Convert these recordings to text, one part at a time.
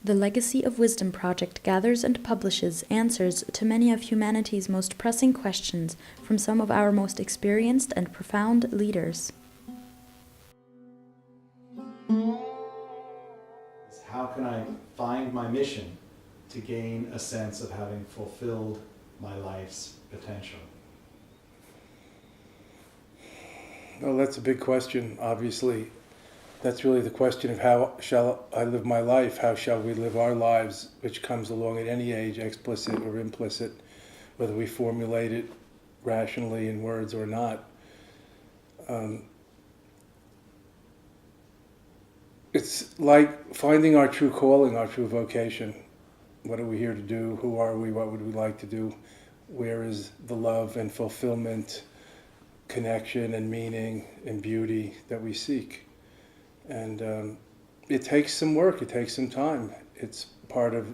The Legacy of Wisdom project gathers and publishes answers to many of humanity's most pressing questions from some of our most experienced and profound leaders. How can I find my mission to gain a sense of having fulfilled my life's potential? Well, that's a big question, obviously. That's really the question of how shall I live my life? How shall we live our lives, which comes along at any age, explicit or implicit, whether we formulate it rationally in words or not. It's like finding our true calling, our true vocation. What are we here to do? Who are we? What would we like to do? Where is the love and fulfillment, connection and meaning and beauty that we seek? And it takes some work, it takes some time. It's part of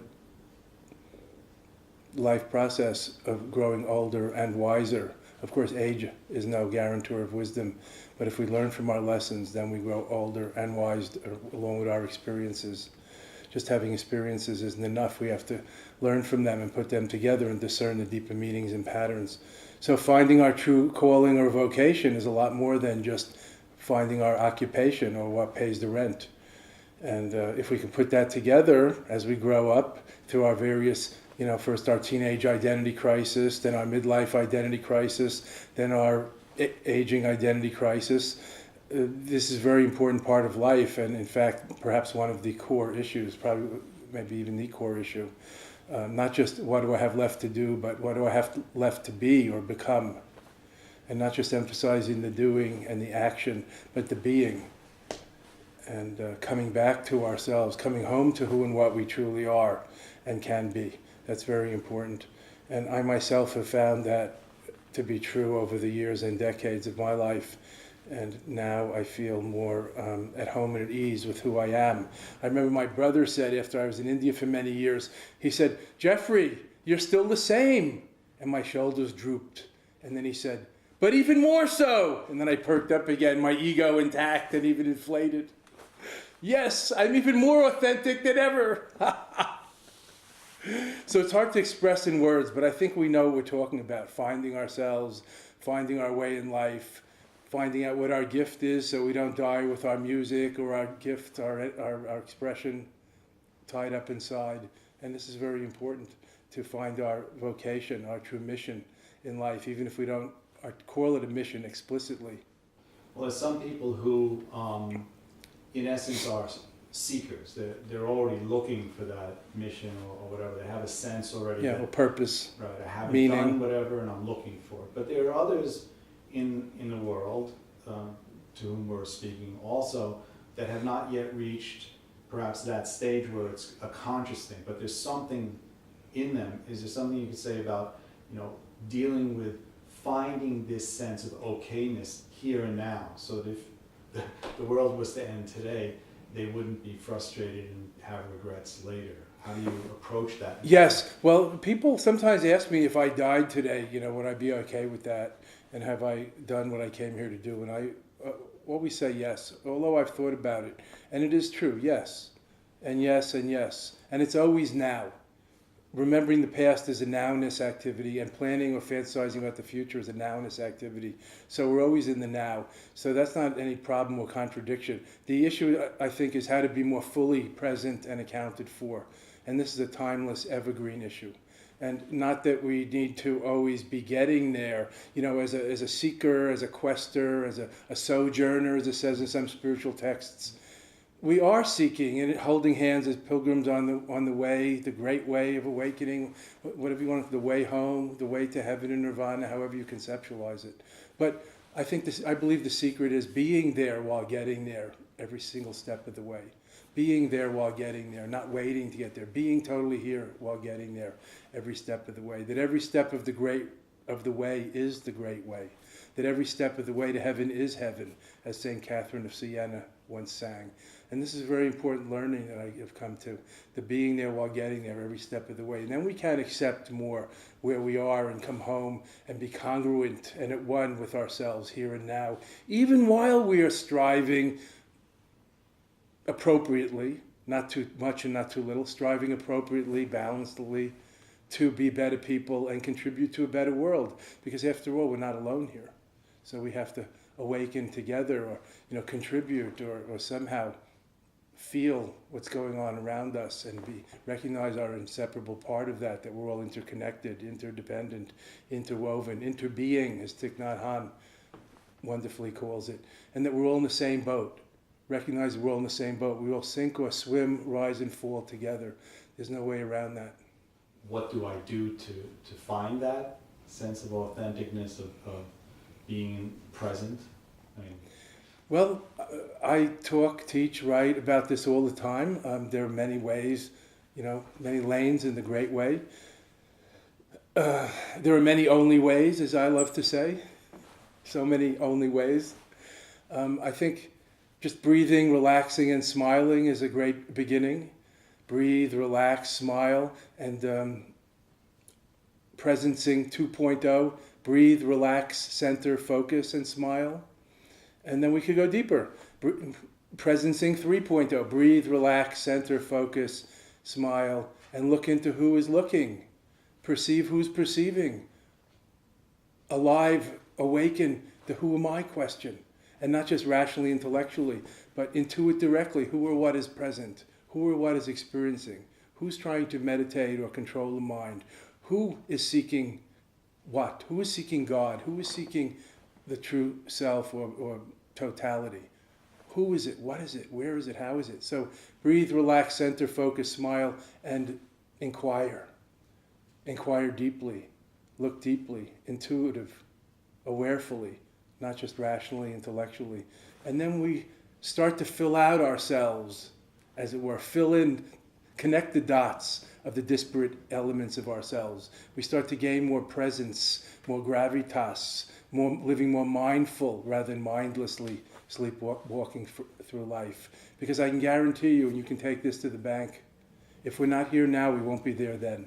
life process of growing older and wiser. Of course, age is no guarantor of wisdom, but if we learn from our lessons, then we grow older and wiser along with our experiences. Just having experiences isn't enough. We have to learn from them and put them together and discern the deeper meanings and patterns. So finding our true calling or vocation is a lot more than just finding our occupation or what pays the rent. And if we can put that together as we grow up through our various, first our teenage identity crisis, then our midlife identity crisis, then our aging identity crisis, this is a very important part of life, and in fact, perhaps one of the core issues, probably maybe even the core issue. Not just what do I have left to do, but what do I have left to be or become? And not just emphasizing the doing and the action, but the being. And coming back to ourselves, coming home to who and what we truly are and can be. That's very important. And I myself have found that to be true over the years and decades of my life. And now I feel more at home and at ease with who I am. I remember my brother said after I was in India for many years, he said, "Jeffrey, you're still the same." And my shoulders drooped. And then he said, "But even more so." And then I perked up again, my ego intact and even inflated. Yes, I'm even more authentic than ever. So it's hard to express in words, but I think we know what we're talking about. Finding ourselves, finding our way in life, finding out what our gift is so we don't die with our music or our gift, our expression tied up inside. And this is very important, to find our vocation, our true mission in life, even if we don't call it a mission explicitly. Well, there's some people who, in essence, are seekers. They're already looking for that mission or whatever. They have a sense already. Yeah, or purpose. Right, I haven't meaning. Done whatever, and I'm looking for it. But there are others in the world, to whom we're speaking also, that have not yet reached perhaps that stage where it's a conscious thing, but there's something in them. Is there something you could say about, dealing with finding this sense of okayness here and now, so that if the world was to end today, they wouldn't be frustrated and have regrets later? How do you approach that? Yes, well, people sometimes ask me if I died today, would I be okay with that? And have I done what I came here to do? And I always say yes, although I've thought about it. And it is true, yes. And yes, and yes. And it's always now. Remembering the past is a nowness activity, and planning or fantasizing about the future is a nowness activity. So we're always in the now. So that's not any problem or contradiction. The issue, I think, is how to be more fully present and accounted for. And this is a timeless, evergreen issue. And not that we need to always be getting there, as a seeker, as a quester, as a sojourner, as it says in some spiritual texts. We are seeking and holding hands as pilgrims on the way, the great way of awakening, whatever you want, the way home, the way to heaven and nirvana, however you conceptualize it. But I believe the secret is being there while getting there every single step of the way. Being there while getting there, not waiting to get there. Being totally here while getting there every step of the way. That every step of the way is the great way. That every step of the way to heaven is heaven, as St. Catherine of Siena once sang. And this is a very important learning that I have come to, the being there while getting there every step of the way. And then we can accept more where we are and come home and be congruent and at one with ourselves here and now, even while we are striving appropriately not too much and not too little, striving appropriately, balancedly, to be better people and contribute to a better world. Because after all, we're not alone here. So we have to awaken together, or contribute, or somehow feel what's going on around us and recognize our inseparable part of that we're all interconnected, interdependent, interwoven, interbeing, as Thich Nhat Hanh wonderfully calls it, and that we're all in the same boat. Recognize that we're all in the same boat. We all sink or swim, rise and fall together. There's no way around that. What do I do to find that sense of authenticness, of being present? I mean, well, I talk, teach, write about this all the time. There are many ways, many lanes in the great way. There are many only ways, as I love to say. So many only ways. I think just breathing, relaxing, and smiling is a great beginning. Breathe, relax, smile, and presencing 2.0. Breathe, relax, center, focus, and smile. And then we could go deeper. Presencing 3.0. Breathe, relax, center, focus, smile, and look into who is looking. Perceive who's perceiving. Alive, awaken the who am I question. And not just rationally, intellectually, but intuit directly who or what is present, who or what is experiencing, who's trying to meditate or control the mind, who is seeking what, who is seeking God, who is seeking the true self or totality. Who is it? What is it? Where is it? How is it? So breathe, relax, center, focus, smile, and inquire. Inquire deeply. Look deeply. Intuitive. Awarefully. Not just rationally, intellectually. And then we start to fill out ourselves, as it were. Fill in, connect the dots of the disparate elements of ourselves. We start to gain more presence, more gravitas, living more mindful rather than mindlessly sleepwalking through life. Because I can guarantee you, and you can take this to the bank, if we're not here now, we won't be there then.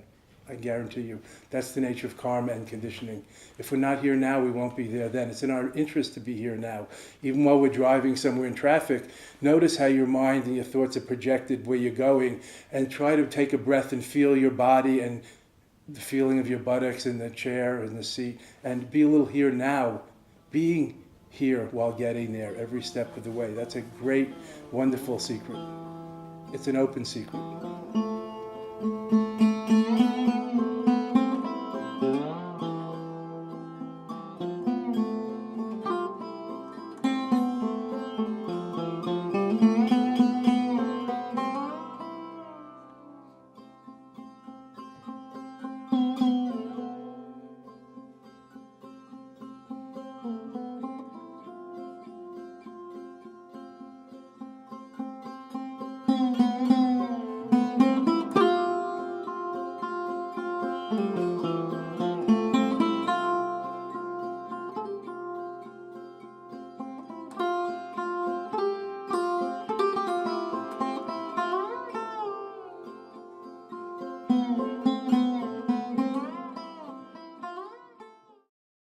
I guarantee you. That's the nature of karma and conditioning. If we're not here now, we won't be there then. It's in our interest to be here now. Even while we're driving somewhere in traffic, notice how your mind and your thoughts are projected where you're going, and try to take a breath and feel your body and the feeling of your buttocks in the chair and the seat, and be a little here now, being here while getting there every step of the way. That's a great, wonderful secret. It's an open secret.